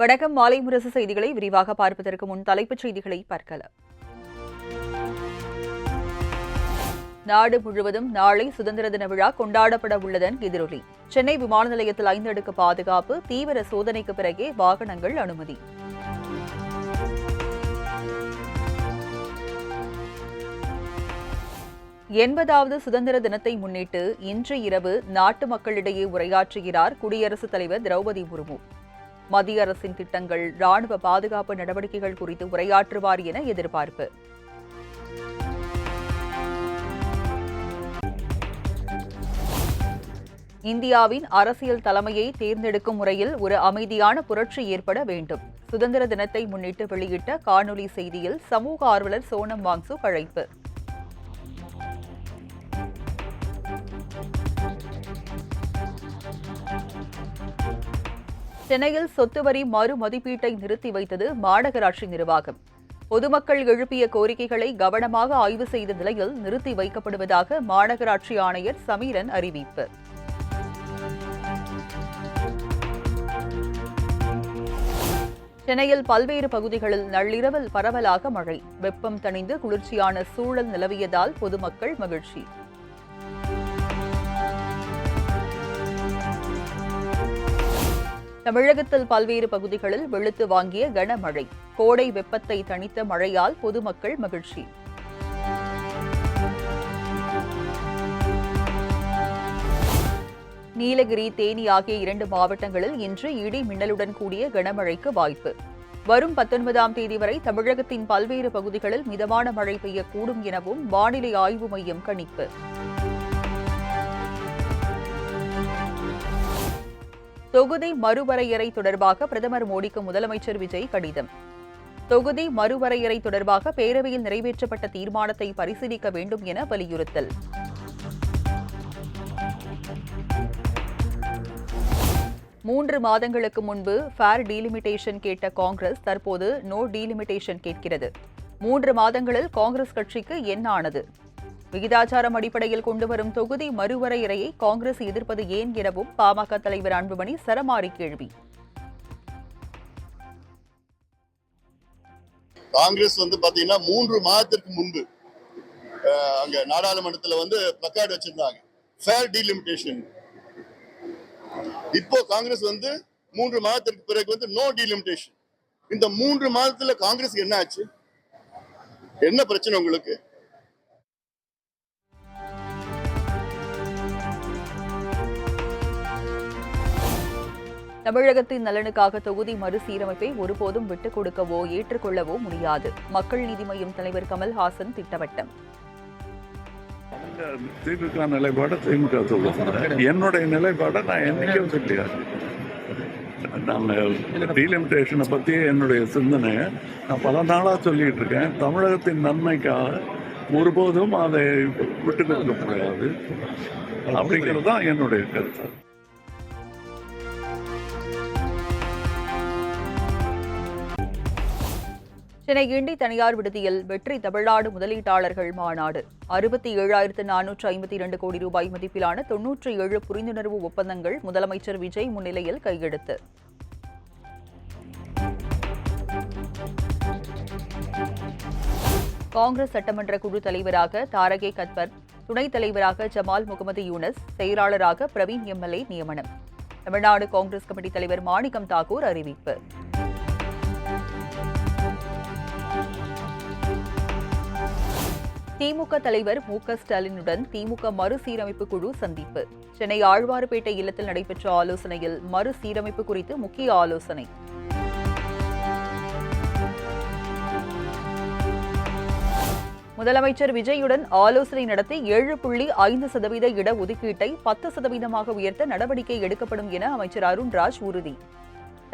வணக்கம். மாலை முரசு செய்திகளை விரிவாக பார்ப்பதற்கு முன் தலைப்புச் செய்திகளை பார்க்கலாம். நாடு முழுவதும் நாளை சுதந்திர தின விழா கொண்டாடப்பட உள்ளதன் எதிரொலி. சென்னை விமான நிலையத்தில் 5 அடுக்கு பாதுகாப்பு, தீவிர சோதனைக்கு பிறகே வாகனங்கள் அனுமதி. எண்பதாவது சுதந்திர தினத்தை முன்னிட்டு இன்று இரவு நாட்டு மக்களிடையே உரையாற்றுகிறார் குடியரசுத் தலைவர் திரௌபதி முர்மு. மத்திய அரசின் திட்டங்கள், ராணுவ பாதுகாப்பு நடவடிக்கைகள் குறித்து உரையாற்றுவார் என எதிர்பார்ப்பு. இந்தியாவின் அரசியல் தலைமையை தேர்ந்தெடுக்கும் முறையில் ஒரு அமைதியான புரட்சி ஏற்பட வேண்டும். சுதந்திர தினத்தை முன்னிட்டு வெளியிட்ட காணொலி செய்தியில் சமூக ஆர்வலர் சோனம் வாங்சுக் அழைப்பு. சென்னையில் சொத்து வரி மறு மதிப்பீட்டை நிறுத்தி வைத்தது மாநகராட்சி நிர்வாகம். பொதுமக்கள் எழுப்பிய கோரிக்கைகளை கவனமாக ஆய்வு செய்த நிலையில் நிறுத்தி வைக்கப்படுவதாக மாநகராட்சி ஆணையர் சமீரன் அறிவிப்பு. சென்னையில் பல்வேறு பகுதிகளில் நள்ளிரவில் பரவலாக மழை. வெப்பம் தணிந்து குளிர்ச்சியான சூழல் நிலவியதால் பொதுமக்கள் மகிழ்ச்சி. தமிழகத்தில் பல்வேறு பகுதிகளில் வெளுத்து வாங்கிய கனமழை. கோடை வெப்பத்தை தணித்த மழையால் பொதுமக்கள் மகிழ்ச்சி. நீலகிரி, தேனி ஆகிய 2 மாவட்டங்களில் இன்று இடி மின்னலுடன் கூடிய கனமழைக்கு வாய்ப்பு. வரும் 19ஆம் தேதி வரை தமிழகத்தின் பல்வேறு பகுதிகளில் மிதமான மழை பெய்யக்கூடும் எனவும் வானிலை ஆய்வு மையம் கணிப்பு. தொகுதி மறுவரையறை தொடர்பாக பிரதமர் மோடிக்கு முதலமைச்சர் விஜய் கடிதம். தொகுதி மறுவரையறை தொடர்பாக பேரவையில் நிறைவேற்றப்பட்ட தீர்மானத்தை பரிசீலிக்க வேண்டும் என வலியுறுத்தல். மூன்று மாதங்களுக்கு முன்பு ஃபேர் டீலிமிட்டேஷன் கேட்ட காங்கிரஸ் தற்போது நோ டீலிமிட்டேஷன் கேட்கிறது. 3 மாதங்களில் காங்கிரஸ் கட்சிக்கு என்ன ஆனது? விகிதாச்சாரம் அடிப்படையில் கொண்டுவரும் தொகுதி மறுவரையறையை காங்கிரஸ் எதிர்ப்பது ஏன் எனவும் பாமக தலைவர் அன்புமணி சரமாரி கேள்வி. காங்கிரஸ் பாத்தீங்கன்னா 3 மாதத்திற்கு முன்பு அங்க நாடாளுமன்றத்துல பிளக்கார்டு வச்சிருந்தாங்க, ஃபேர் டீலிமிட்டேஷன். இப்போ காங்கிரஸ் 3 மாதத்திற்கு பிறகு நோ டீலிமிட்டேஷன். இந்த 3 மாதத்துல காங்கிரஸ் என்ன ஆச்சு? என்ன பிரச்சனை உங்களுக்கு? தமிழகத்தின் நலனுக்காக தொகுதி மறுசீரமைப்பை ஒருபோதும் விட்டுக் கொடுக்கவோ ஏற்றுக்கொள்ளவோ முடியாது. மக்கள் நீதி மய்யம் தலைவர் கமல்ஹாசன் திட்டவட்டம். திமுக நிலைப்பாடு திமுக சொல்லுங்க, என்னுடைய நிலைப்பாடை நான் என்னைக்கும் சொல்லியாது. நான் டீலிமிட்டேஷனை பற்றி என்னுடைய சிந்தனையை நான் பல நாளாக சொல்லிட்டு இருக்கேன். தமிழகத்தின் நன்மைக்காக ஒருபோதும் அதை விட்டு கொடுக்க முடியாது அப்படிங்கிறது தான் என்னுடைய கருத்து. சென்னை கிண்டி தனியார் விடுதியில் வெற்றி தமிழ்நாடு முதலீட்டாளர்கள் மாநாடு. 67,452 கோடி ரூபாய் மதிப்பிலான 97 புரிந்துணர்வு ஒப்பந்தங்கள் முதலமைச்சர் விஜய் முன்னிலையில் கையெழுத்து. காங்கிரஸ் சட்டமன்ற குழு தலைவராக தாரகே கத்பர், துணைத் தலைவராக ஜமால் முகமது யூனஸ், செயலாளராக பிரவீன் எம்எல்ஏ நியமனம். தமிழ்நாடு காங்கிரஸ் கமிட்டி தலைவர் மாணிக்கம் தாக்கூர் அறிவிப்பு. திமுக தலைவர் மு.க. ஸ்டாலினுடன் திமுக மறுசீரமைப்பு குழு சந்திப்பு. சென்னை ஆழ்வார்பேட்டை இல்லத்தில் நடைபெற்ற ஆலோசனையில் மறுசீரமைப்பு குறித்து முக்கிய ஆலோசனை. முதலமைச்சர் விஜயுடன் ஆலோசனை நடத்தி 7.5% இட ஒதுக்கீட்டை 10% உயர்த்த நடவடிக்கை எடுக்கப்படும் என அமைச்சர் அருண்ராஜ் உறுதி.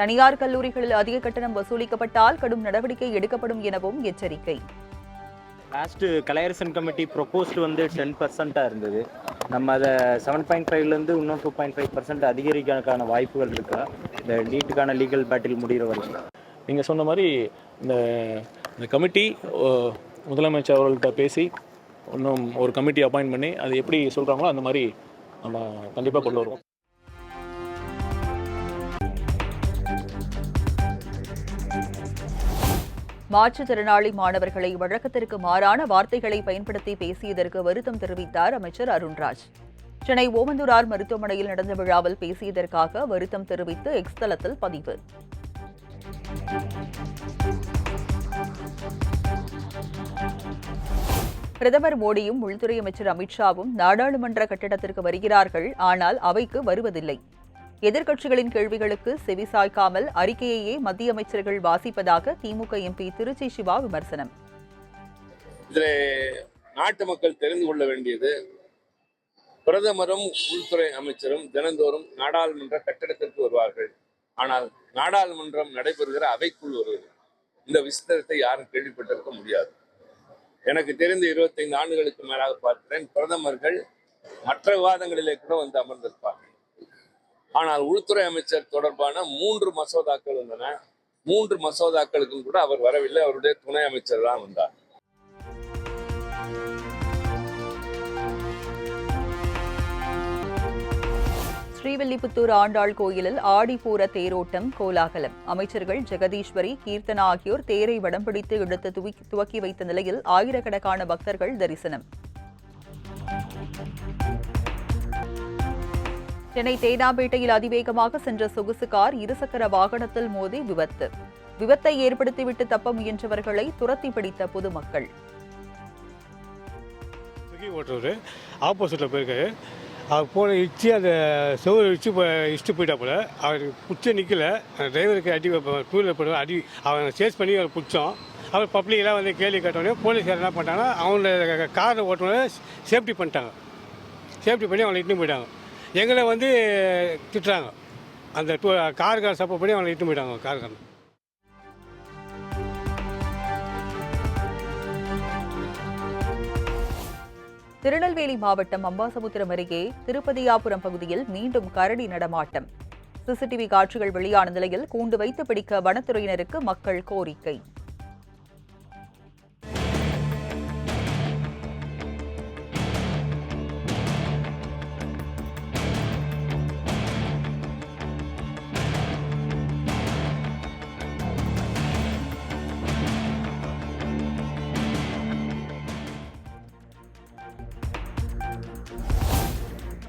தனியார் கல்லூரிகளில் அதிக கட்டணம் வசூலிக்கப்பட்டால் கடும் நடவடிக்கை எடுக்கப்படும் எனவும் எச்சரிக்கை. லாஸ்ட் கலையரசன் கமிட்டி ப்ரொபோஸ்டு 10% இருந்தது. நம்ம அதை 7.5லேருந்து இன்னும் 2.5% அதிகரிக்கான வாய்ப்புகள் இருக்கா இந்த நீட்டுக்கான லீகல் பேட்டில் முடிகிற வரைக்கும்? நீங்கள் சொன்ன மாதிரி இந்த கமிட்டி முதலமைச்சர் அவர்கள்ட்ட பேசி இன்னும் ஒரு கமிட்டி அப்பாயின்ட் பண்ணி அது எப்படி சொல்கிறாங்களோ அந்த மாதிரி நம்ம கண்டிப்பாக கொண்டு வருவோம். மாற்றுத்திறனாளி மாணவர்களை வழக்கத்திற்கு மாறான வார்த்தைகளை பயன்படுத்தி பேசியதற்கு வருத்தம் தெரிவித்தார் அமைச்சர் அருண்ராஜ். சென்னை ஓமந்தூரார் மருத்துவமனையில் நடந்த விழாவில் பேசியதற்காக வருத்தம் தெரிவித்து எக்ஸ் தளத்தில் பதிவு. பிரதமர் மோடியும் உள்துறை அமைச்சர் அமித்ஷாவும் நாடாளுமன்ற கட்டடத்திற்கு வருகிறார்கள், ஆனால் அவைக்கு வருவதில்லை. எதிர்க்கட்சிகளின் கேள்விகளுக்கு செவிசாய்க்காமல் அறிக்கையையே மத்திய அமைச்சர்கள் வாசிப்பதாக திமுக எம்பி திருச்சி சிவா விமர்சனம். இதில் நாட்டு மக்கள் தெரிந்து கொள்ள வேண்டியது, பிரதமரும் உள்துறை அமைச்சரும் தினந்தோறும் நாடாளுமன்ற கட்டடத்திற்கு வருவார்கள், ஆனால் நாடாளுமன்றம் நடைபெறுகிற அவைக்குள் வருவது. இந்த விசித்திரத்தை யாரும் கேள்விப்பட்டிருக்க முடியாது. எனக்கு தெரிந்து 25 ஆண்டுகளுக்கு மேலாக பார்க்கிறேன், பிரதமர்கள் மற்ற விவாதங்களிலே கூட வந்து அமர்ந்திருப்பார்கள். ஆனால் உள்துறை அமைச்சர் தொடர்பான 3 மசோதாக்கள் வந்தன. 3 மசோதாக்களுக்கும் கூட அவர் வரவில்லை, அவருடைய துணை அமைச்சர் தான் வந்தார். ஸ்ரீவில்லிபுத்தூர் ஆண்டாள் கோயிலில் ஆடிப்பூர தேரோட்டம் கோலாகலம். அமைச்சர்கள் ஜெகதீஸ்வரி, கீர்த்தனா ஆகியோர் தேரை வடம் பிடித்து இழுத்து துவக்கி வைத்த நிலையில் ஆயிரக்கணக்கான பக்தர்கள் தரிசனம். சென்னை தேனாம்பேட்டையில் அதிவேகமாக சென்ற சொகுசு கார் இருசக்கர வாகனத்தில் மோதி விபத்து. விபத்தை ஏற்படுத்திவிட்டு தப்ப முயன்றவர்களை துரத்தி பிடித்த பொதுமக்கள். ஆப்போசிட்டில் போயிருக்காரு, அவர் போன இச்சு அந்த செவ்வறு இஷ்டு போயிட்டாப்புல. அவர் பிடிச்ச நிற்கல, டிரைவருக்கு அடி டூ வீலர் போடுவோம் அடி. அவன் சேஸ் பண்ணி அவர் பிடிச்சோம். அவர் பப்ளிக்கெலாம் வந்து கேள்வி கேட்டோடனே போலீஸ்கார் என்ன பண்ணிட்டாங்கன்னா அவங்கள காரை ஓட்டுனோடனே சேஃப்டி பண்ணிட்டாங்க. சேஃப்டி பண்ணி அவங்களை இட்டுன்னு போயிட்டாங்க. எங்களை வந்து திட்டுறாங்க, அந்த காருக்கார சப்போர்ட் பண்ணி அவங்களை இட்டுன்னு போயிட்டாங்க காருக்காரன். திருநெல்வேலி மாவட்டம் அம்பாசமுத்திரம் அருகே திருப்பதியாபுரம் பகுதியில் மீண்டும் கரடி நடமாட்டம். சிசிடிவி காட்சிகள் வெளியான நிலையில் கூண்டு வைத்து பிடிக்க வனத்துறையினருக்கு மக்கள் கோரிக்கை.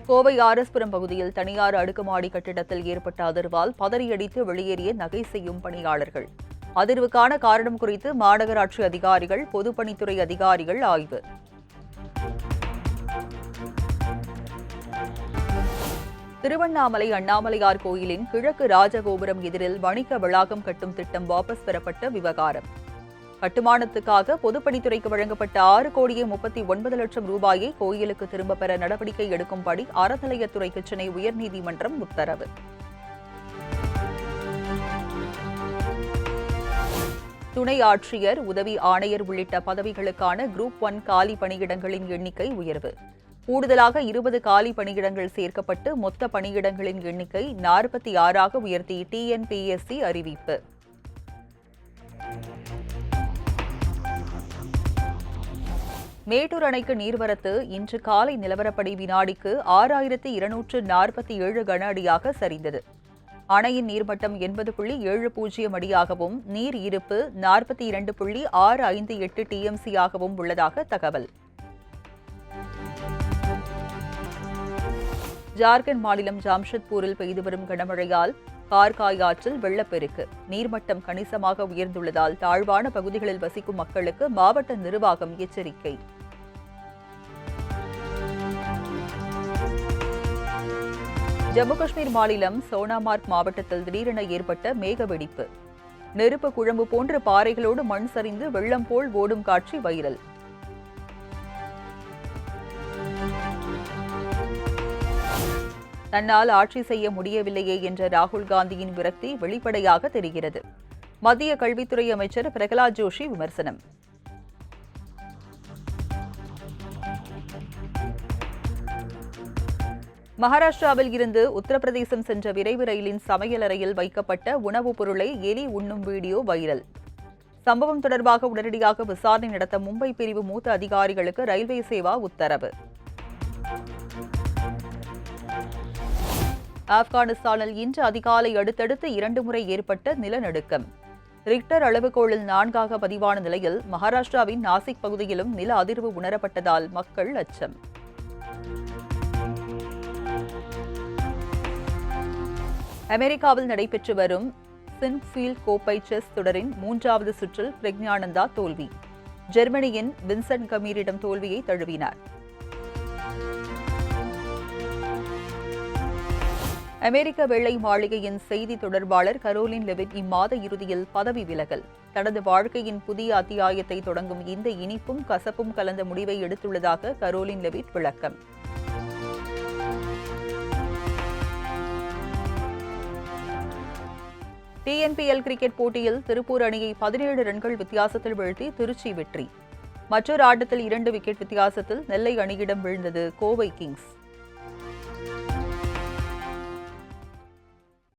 கோவை ஆர்எஸ்புரம் பகுதியில் தனியார் அடுக்குமாடி கட்டிடத்தில் ஏற்பட்ட அதிர்வால் பதறியடித்து வெளியேறிய நகை செய்யும் பணியாளர்கள். அதிர்வுக்கான காரணம் குறித்து மாநகராட்சி அதிகாரிகள், பொதுப்பணித்துறை அதிகாரிகள் ஆய்வு. திருவண்ணாமலை அண்ணாமலையார் கோயிலின் கிழக்கு ராஜகோபுரம் எதிரில் வணிக வளாகம் கட்டும் திட்டம் வாபஸ் பெறப்பட்ட விவகாரம். கட்டுமானத்துக்காக பொதுப்பணித்துறைக்கு வழங்கப்பட்ட 6,39,00,000 ரூபாயை கோயிலுக்கு திரும்பப் பெற நடவடிக்கை எடுக்கும்படி அறநிலையத்துறைக்கு சென்னை உயர்நீதிமன்றம் உத்தரவு. துணை ஆட்சியர், உதவி ஆணையர் உள்ளிட்ட பதவிகளுக்கான குரூப் 1 காலி பணியிடங்களின் எண்ணிக்கை உயர்வு. கூடுதலாக 20 காலி பணியிடங்கள் சேர்க்கப்பட்டு மொத்த பணியிடங்களின் எண்ணிக்கை 46ஆக உயர்த்தி TNPSC அறிவிப்பு. மேட்டூர் அணைக்கு நீர்வரத்து இன்று காலை நிலவரப்படி வினாடிக்கு 6,247 கன அடியாக சரிந்தது. அணையின் நீர்மட்டம் 80.70 அடியாகவும் நீர் இருப்பு 42.658 TMC ஆகவும் உள்ளதாக தகவல். ஜார்க்கண்ட் மாநிலம் ஜாம்ஷெட்பூரில் பெய்து வரும் கனமழையால் கார்காய் ஆற்றில் வெள்ளப்பெருக்கு. நீர்மட்டம் கணிசமாக உயர்ந்துள்ளதால் தாழ்வான பகுதிகளில் வசிக்கும் மக்களுக்கு மாவட்ட நிர்வாகம் எச்சரிக்கை. ஜம்மு காஷ்மீர் மாநிலம் சோனாமார்க் மாவட்டத்தில் திடீரென ஏற்பட்ட மேக வெடிப்பு. நெருப்பு குழம்பு போன்ற பாறைகளோடு மண் சரிந்து வெள்ளம் போல் ஓடும் காட்சி வைரல். தன்னால் ஆட்சி செய்ய முடியவில்லையே என்ற ராகுல் காந்தியின் விரக்தி வெளிப்படையாக தெரிகிறது. மத்திய கல்வித்துறை அமைச்சர் பிரகலாத் ஜோஷி விமர்சனம். மகாராஷ்டிராவில் இருந்து உத்தரப்பிரதேசம் சென்ற விரைவு ரயிலின் சமையலறையில் வைக்கப்பட்ட உணவுப் பொருளை எலி உண்ணும் வீடியோ வைரல். சம்பவம் தொடர்பாக உடனடியாக விசாரணை நடத்த மும்பை பிரிவு மூத்த அதிகாரிகளுக்கு ரயில்வே சேவா உத்தரவு. ஆப்கானிஸ்தானில் இன்று அதிகாலை அடுத்தடுத்து 2 முறை ஏற்பட்ட நிலநடுக்கம். ரிக்டர் அளவுகோலில் 4ஆக பதிவான நிலையில் மகாராஷ்டிராவின் நாசிக் பகுதியிலும் நில அதிர்வு உணரப்பட்டதால் மக்கள் அச்சம். அமெரிக்காவில் நடைபெற்று வரும் சின்ஃபீல்ட் கோப்பை செஸ் தொடரின் 3வது சுற்றில் பிரக்ஞானந்தா தோல்வி. ஜெர்மனியின் வின்சென்ட் கமீரிடம் தோல்வியை தழுவினார். அமெரிக்க வெள்ளை மாளிகையின் செய்தி தொடர்பாளர் கரோலின் லெவிட் இம்மாத இறுதியில் பதவி விலகல். தனது வாழ்க்கையின் புதிய அத்தியாயத்தை தொடங்கும் இந்த இனிப்பும் கசப்பும் கலந்த முடிவை எடுத்துள்ளதாக கரோலின் லெவிட் விளக்கம். டிஎன்பிஎல் கிரிக்கெட் போட்டியில் திருப்பூர் அணியை 17 ரன்கள் வித்தியாசத்தில் வீழ்த்தி திருச்சி வெற்றி. மற்றொரு ஆட்டத்தில் 2 விக்கெட் வித்தியாசத்தில் நெல்லை அணியிடம் வீழ்ந்தது கோவை கிங்ஸ்.